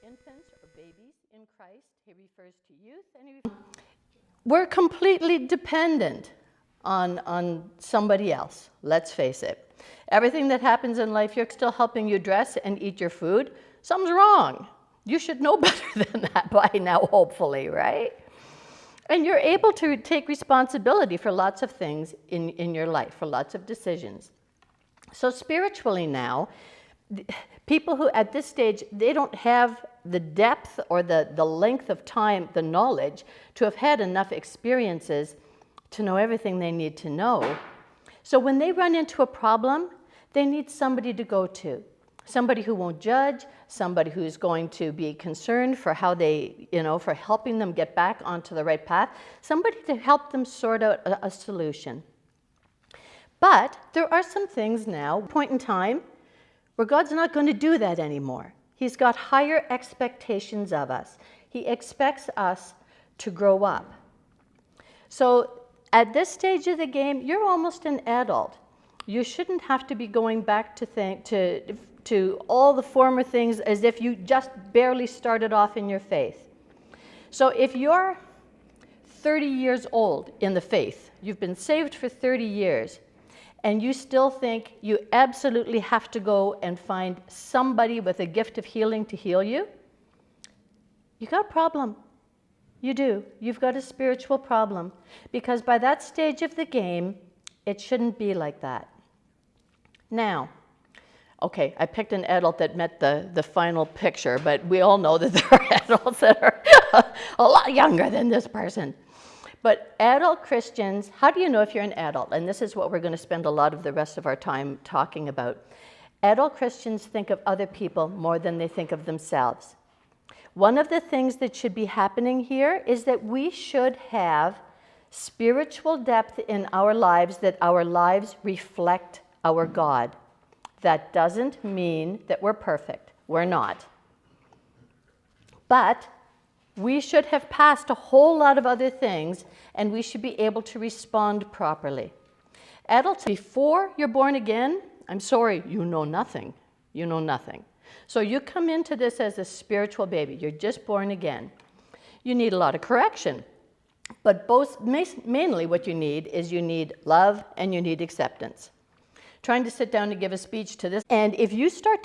infants or babies in Christ. He refers to youth, and we're completely dependent on somebody else, let's face it. Everything that happens in life, you're still helping you dress and eat your food. Something's wrong. You should know better than that by now, hopefully, right? And you're able to take responsibility for lots of things in your life, for lots of decisions. So spiritually now, people who at this stage, they don't have the depth or the length of time, the knowledge, to have had enough experiences to know everything they need to know. So when they run into a problem, they need somebody to go to. Somebody who won't judge, somebody who's going to be concerned for how they, for helping them get back onto the right path, somebody to help them sort out a solution. But there are some things now, point in time, where God's not going to do that anymore. He's got higher expectations of us. He expects us to grow up. So at this stage of the game, you're almost an adult. You shouldn't have to be going back to all the former things as if you just barely started off in your faith. So if you're 30 years old in the faith, you've been saved for 30 years, and you still think you absolutely have to go and find somebody with a gift of healing to heal you, you got a problem. You do. You've got a spiritual problem. Because by that stage of the game, it shouldn't be like that. Now, okay, I picked an adult that met the final picture, but we all know that there are adults that are a lot younger than this person. But adult Christians, how do you know if you're an adult? And this is what we're going to spend a lot of the rest of our time talking about. Adult Christians think of other people more than they think of themselves. One of the things that should be happening here is that we should have spiritual depth in our lives, that our lives reflect our God. That doesn't mean that we're perfect. We're not. But we should have passed a whole lot of other things, and we should be able to respond properly. Adults, before you're born again, I'm sorry, you know nothing. You know nothing. So you come into this as a spiritual baby. You're just born again. You need a lot of correction. But mainly what you need is you need love and you need acceptance. Trying to sit down and give a speech to this, and if you start